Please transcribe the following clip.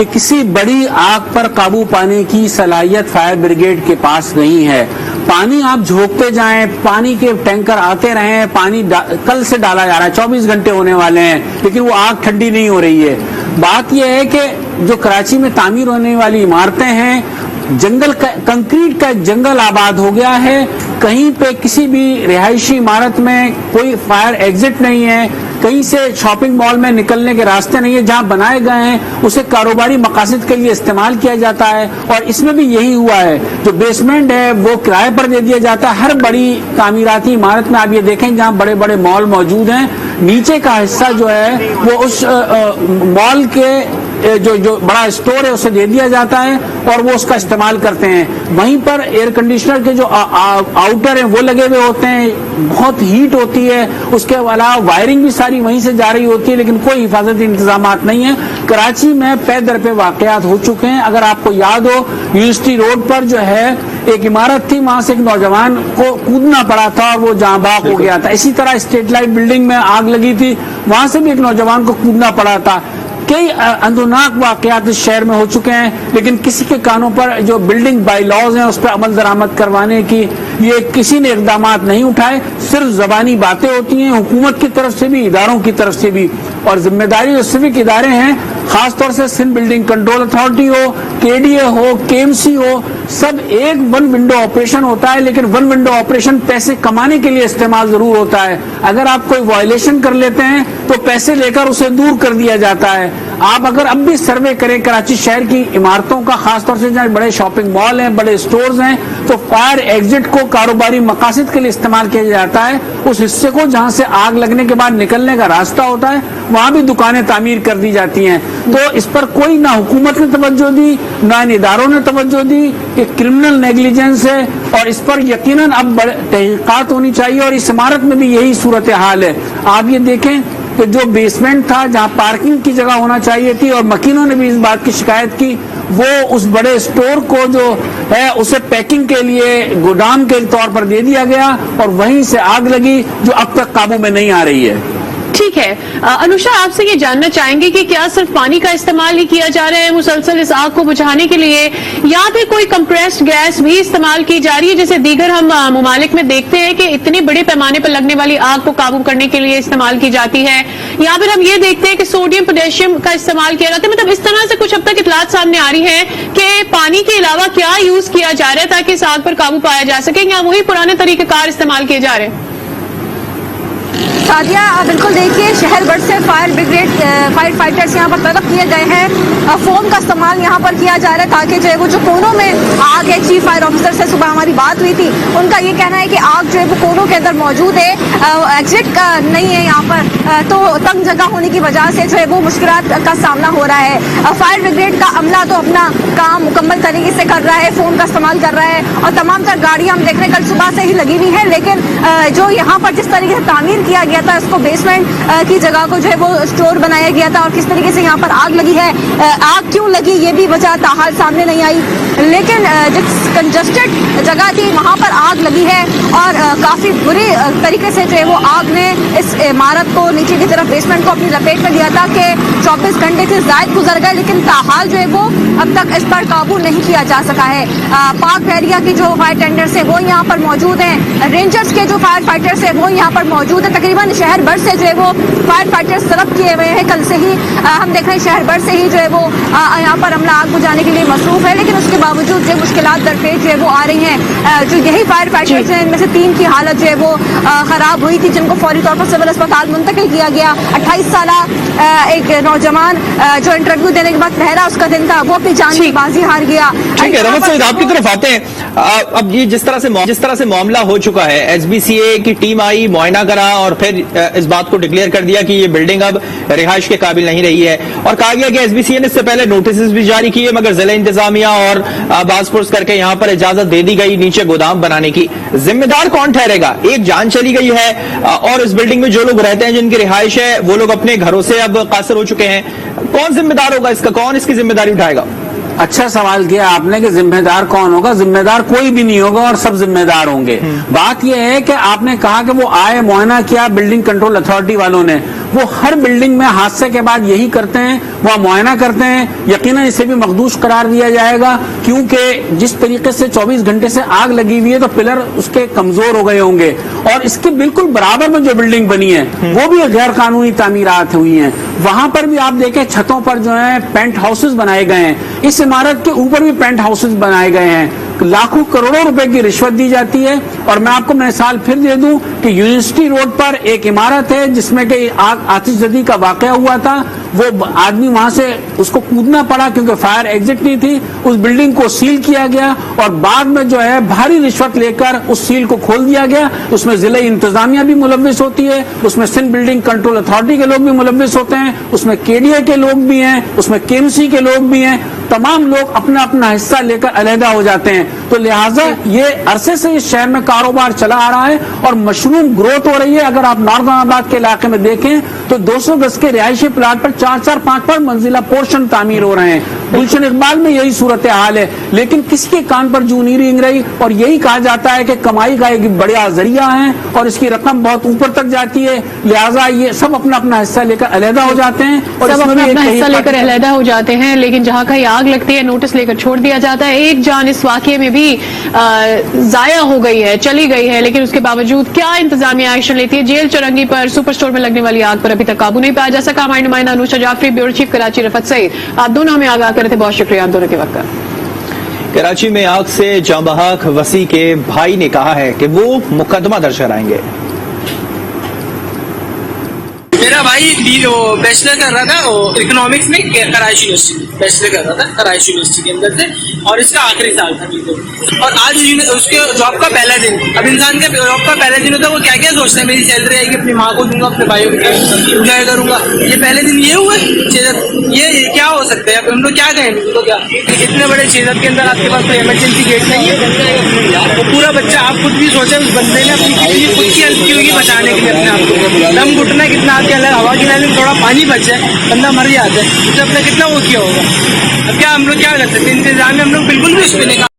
کہ کسی بڑی آگ پر قابو پانے کی صلاحیت فائر بریگیڈ کے پاس نہیں ہے. پانی آپ جھونکتے جائیں, پانی کے ٹینکر آتے رہیں, پانی کل سے ڈالا جا رہا ہے, 24 گھنٹے ہونے والے ہیں, لیکن وہ آگ ٹھنڈی نہیں ہو رہی ہے. بات یہ ہے کہ جو کراچی میں تعمیر ہونے والی عمارتیں ہیں, جنگل کنکریٹ کا جنگل آباد ہو گیا ہے. کہیں پہ کسی بھی رہائشی عمارت میں کوئی فائر ایگزٹ نہیں ہے, کہیں سے شاپنگ مال میں نکلنے کے راستے نہیں ہے. جہاں بنائے گئے ہیں اسے کاروباری مقاصد کے لیے استعمال کیا جاتا ہے, اور اس میں بھی یہی ہوا ہے. جو بیسمنٹ ہے وہ کرائے پر دے دیا جاتا ہے. ہر بڑی تعمیراتی عمارت میں آپ یہ دیکھیں جہاں بڑے بڑے مال موجود ہیں, نیچے کا حصہ جو ہے وہ اس مال کے جو بڑا اسٹور ہے اسے دے دیا جاتا ہے اور وہ اس کا استعمال کرتے ہیں. وہیں پر ایئر کنڈیشنر کے جو آؤٹر ہیں وہ لگے ہوئے ہوتے ہیں, بہت ہیٹ ہوتی ہے. اس کے علاوہ وائرنگ بھی ساری وہیں سے جا رہی ہوتی ہے, لیکن کوئی حفاظتی انتظامات نہیں ہیں. کراچی میں پے در پہ واقعات ہو چکے ہیں. اگر آپ کو یاد ہو, یونیورسٹی روڈ پر جو ہے ایک عمارت تھی, وہاں سے ایک نوجوان کو کودنا پڑا تھا اور وہ جاں باغ ہو گیا تھا. اسی طرح اسٹریٹ لائٹ بلڈنگ میں آگ لگی تھی, وہاں سے بھی ایک نوجوان کو کودنا پڑا تھا. کئی اندوناک واقعات اس شہر میں ہو چکے ہیں, لیکن کسی کے کانوں پر جو بلڈنگ بائی لاز ہیں اس پہ عمل درآمد کروانے کی یہ کسی نے اقدامات نہیں اٹھائے. صرف زبانی باتیں ہوتی ہیں حکومت کی طرف سے بھی, اداروں کی طرف سے بھی. اور ذمہ داری جو سوک ادارے ہیں, خاص طور سے سندھ بلڈنگ کنٹرول اتھارٹی ہو, KDA ہو, KMC ہو, سب ایک ون ونڈو آپریشن ہوتا ہے, لیکن ون ونڈو آپریشن پیسے کمانے کے لیے استعمال ضرور ہوتا ہے. اگر آپ کوئی وائلیشن کر لیتے ہیں تو پیسے لے کر اسے دور کر دیا جاتا ہے. آپ اگر اب بھی سروے کریں کراچی شہر کی عمارتوں کا, خاص طور سے جہاں بڑے شاپنگ مال ہیں, بڑے اسٹورز ہیں, تو فائر ایگزٹ کو کاروباری مقاصد کے لیے استعمال کیا جاتا ہے. اس حصے کو جہاں سے آگ لگنے کے بعد نکلنے کا راستہ ہوتا ہے وہاں بھی دکانیں تعمیر کر دی جاتی ہیں. تو اس پر کوئی نہ حکومت نے توجہ دی نہ ان اداروں نے توجہ دی. یہ کرمنل نیگلیجنس ہے اور اس پر یقیناً اب بڑے تحقیقات ہونی چاہیے. اور اس عمارت میں بھی یہی صورتحال ہے. آپ یہ دیکھیں کہ جو بیسمنٹ تھا جہاں پارکنگ کی جگہ ہونا چاہیے تھی, اور مکینوں نے بھی اس بات کی شکایت کی, وہ اس بڑے اسٹور کو جو ہے اسے پیکنگ کے لیے گودام کے طور پر دے دیا گیا اور وہیں سے آگ لگی جو اب تک قابو میں نہیں آ رہی ہے. ٹھیک ہے انوشا, آپ سے یہ جاننا چاہیں گے کہ کیا صرف پانی کا استعمال ہی کیا جا رہا ہے مسلسل اس آگ کو بجھانے کے لیے, یا پھر کوئی کمپریسڈ گیس بھی استعمال کی جا رہی ہے جیسے دیگر ہم ممالک میں دیکھتے ہیں کہ اتنے بڑے پیمانے پر لگنے والی آگ کو قابو کرنے کے لیے استعمال کی جاتی ہے, یا پھر ہم یہ دیکھتے ہیں کہ سوڈیم پوٹیشیم کا استعمال کیا جاتا ہے. مطلب اس طرح سے کچھ اب تک اطلاعات سامنے آ رہی ہیں کہ پانی کے علاوہ کیا یوز کیا جا رہا ہے تاکہ اس آگ پر قابو پایا جا سکے, یا وہی پرانے طریقہ کار استعمال کیے جا رہے ہیں؟ سعدیہ بالکل دیکھیے, شہر بھر سے فائر بریگیڈ فائر فائٹرز یہاں پر طلب کیے گئے ہیں. فوم کا استعمال یہاں پر کیا جا رہا ہے تاکہ جو ہے وہ جو کونوں میں آگ ہے, چیف فائر آفیسر سے صبح ہماری بات ہوئی تھی, ان کا یہ کہنا ہے کہ آگ جو ہے وہ کونوں کے اندر موجود ہے, ایگزٹ کا نہیں ہے یہاں پر, تو تنگ جگہ ہونے کی وجہ سے جو ہے وہ مشکلات کا سامنا ہو رہا ہے. فائر بریگیڈ کا عملہ تو اپنا کام مکمل طریقے سے کر رہا ہے, فوم کا استعمال کر رہا ہے, اور تمام تر گاڑیاں ہم دیکھ رہے ہیں کل صبح سے ہی لگی ہوئی ہیں. لیکن جو یہاں پر جس طریقے سے تعمیر کیا گیا تھا, اس کو بیسمنٹ کی جگہ کو جو ہے وہ اسٹور بنایا گیا تھا, اور کس طریقے سے یہاں پر آگ لگی ہے, آگ کیوں لگی یہ بھی وجہ تاحال سامنے نہیں آئی. لیکن جس کنجسٹڈ جگہ تھی وہاں پر آگ لگی ہے, اور کافی بری طریقے سے جو ہے وہ آگ نے اس عمارت کو نیچے کی طرف بیسمنٹ کو اپنی لپیٹ میں لیا تھا کہ 24 گھنٹے سے زائد گزر گئے, لیکن تاحال جو ہے وہ اب تک اس پر قابو نہیں کیا جا سکا ہے. پاک بحریہ کی جو فائر ٹینڈرز ہیں وہ یہاں پر موجود ہیں, رینجرز کے جو فائر فائٹرز ہیں وہ یہاں پر موجود ہیں. تقریباً شہر بھر سے جو ہے وہ فائر فائٹرز طلب کیے ہوئے ہیں. کل سے ہی ہم دیکھ رہے ہیں شہر بھر سے ہی جو ہے وہ یہاں پر عملہ آگ بجھانے کے لیے مصروف ہے, لیکن اس کے باوجود جو مشکلات درپیش جو ہے وہ آ رہی ہیں. جو یہی فائر فائٹرز ہیں ان میں سے 3 کی حالت جو ہے وہ خراب ہوئی تھی, جن کو فوری طور پر سول اسپتال منتقل کیا گیا. 28 سالہ ایک نوجوان جو انٹرویو دینے کے بعد پہلا اس کا دن تھا, وہ اپنی جان کی بازی ہار گیا. ٹھیک ہے رفعت سعید, آپ کی طرف آتے ہیں. اب یہ جس طرح سے معاملہ ہو چکا ہے, SBCA کی ٹیم آئی, معائنہ کرا اور پھر اس بات کو ڈکلیئر کر دیا کہ یہ بلڈنگ اب رہائش کے قابل نہیں رہی ہے, اور کہا گیا کہ SBCA نے اس سے پہلے نوٹسز بھی جاری کیے, مگر ضلع انتظامیہ اور باز پرس کر کے یہاں پر اجازت دے دی گئی نیچے گودام بنانے کی. ذمہ دار کون ٹھہرے گا؟ ایک جان چلی گئی ہے, اور اس بلڈنگ میں جو لوگ رہتے ہیں جن کی رہائش ہے وہ لوگ اپنے گھروں سے اب قاصر ہو چکے ہیں. کون ذمہ دار ہوگا اس کا, کون اس کی ذمہ داری اٹھائے گا؟ اچھا سوال کیا آپ نے کہ ذمہ دار کون ہوگا. ذمہ دار کوئی بھی نہیں ہوگا اور سب ذمہ دار ہوں گے. بات یہ ہے کہ آپ نے کہا کہ وہ آئے, معائنہ کیا بلڈنگ کنٹرول اتھارٹی والوں نے, وہ ہر بلڈنگ میں حادثے کے بعد یہی کرتے ہیں, وہ معائنہ کرتے ہیں. یقیناً اسے بھی مخدوش قرار دیا جائے گا, کیونکہ جس طریقے سے 24 گھنٹے سے آگ لگی ہوئی ہے تو پلر اس کے کمزور ہو گئے ہوں گے, اور اس کے بالکل برابر میں جو بلڈنگ بنی ہے وہ بھی غیر قانونی تعمیرات ہوئی ہیں. وہاں پر بھی آپ دیکھیں چھتوں پر جو ہے پینٹ ہاؤسز بنائے گئے ہیں, اس عمارت کے اوپر بھی پینٹ ہاؤسز بنائے گئے ہیں. لاکھوں کروڑوں روپے کی رشوت دی جاتی ہے. اور میں آپ کو مثال پھر دے دوں کہ یونیورسٹی روڈ پر ایک عمارت ہے جس میں کہ آتش زدی کا واقعہ ہوا تھا, وہ آدمی وہاں سے اس کو کودنا پڑا کیونکہ فائر ایگزٹ نہیں تھی. اس بلڈنگ کو سیل کیا گیا اور بعد میں جو ہے بھاری رشوت لے کر اس سیل کو کھول دیا گیا. اس میں ضلع انتظامیہ بھی ملوث ہوتی ہے, اس میں سندھ بلڈنگ کنٹرول اتھارٹی کے لوگ بھی ملوث ہوتے ہیں, اس میں KDA کے لوگ بھی ہیں, اس میں KMC کے لوگ بھی ہیں. تمام لوگ اپنا اپنا حصہ لے کر علیحدہ ہو جاتے ہیں. تو لہٰذا یہ عرصے سے اس شہر میں کاروبار چلا آ رہا ہے اور مشروم گروتھ ہو رہی ہے. اگر آپ نارتھن آباد کے علاقے میں دیکھیں تو 200 گز کے رہائشی پلاٹ پر 4-4, 5 منزلہ پورشن تعمیر ہو رہے ہیں. گلشن اقبال میں یہی صورتحال ہے, لیکن کسی کے کان پر جوں نہیں رینگ رہی. اور یہی کہا جاتا ہے کہ کمائی کا ایک بڑا ذریعہ ہے اور اس کی رقم بہت اوپر تک جاتی ہے, لہٰذا یہ سب اپنا اپنا حصہ لے کر علیحدہ ہو جاتے ہیں اور سب اپنا اپنا حصہ لے کر علیحدہ ہو جاتے ہیں. لیکن جہاں کہیں آگ لگتی ہے نوٹس لے کر چھوڑ دیا جاتا ہے. ایک جان اس واقعے میں بھی ضائع ہو گئی ہے, چلی گئی ہے, لیکن اس کے باوجود کیا انتظامیہ ایکشن لیتی ہے؟ جیل چرنگی پر سپر اسٹور میں لگنے والی آگ پر ابھی تک قابو نہیں پایا جا سکا. ہماری نمائندہ انوشا جعفری, بیورو چیف کراچی رفعت سعید, آپ دونوں ہمیں آگاہ کر رہے تھے, بہت شکریہ آپ دونوں کے وقت کا. کراچی میں آگ سے جاں بحق وسیع کے بھائی نے کہا ہے کہ وہ مقدمہ درج کرائیں گے. میرا بھائی بیچلر کر رہا تھا اکنامکس میں کراچی یونیورسٹی, بیچلر کر رہا تھا کراچی یونیورسٹی کے اندر سے, اور اس کا آخری سال تھا بالکل. اور آج اس کے جاب کا پہلا دن. اب انسان کے جاب کا پہلا دن ہوتا ہے, وہ کیا کیا سوچتا ہے, میری سیلری آئے گی, اپنی ماں کو دوں گا, اپنے بھائیوں کو انجوائے کروں گا. یہ پہلے دن یہ ہوا, یہ کیا ہو سکتا ہے؟ اب ہم لوگ کیا کہیں تو کیا, اتنے بڑے شہرت کے اندر آپ کے پاس کوئی ایمرجنسی گیٹ نہیں ہے. وہ پورا بچہ آپ خود بھی سوچیں, اس بندے نے اپنی کتنی خود کی ہیلپ کی ہوگی بچانے کے لیے اپنے آپ کو. دم گھٹنا کتنا آپ کے الگ ہوا کی لائن میں تھوڑا پانی بچ جائے بندہ مر جاتا ہے, اس نے اپنا کتنا وہ کیا ہوگا. اب کیا ہم لوگ کیا کر سکتے ہیں؟ انتظامیہ ہم لوگ بالکل بھی اس پہ نہیں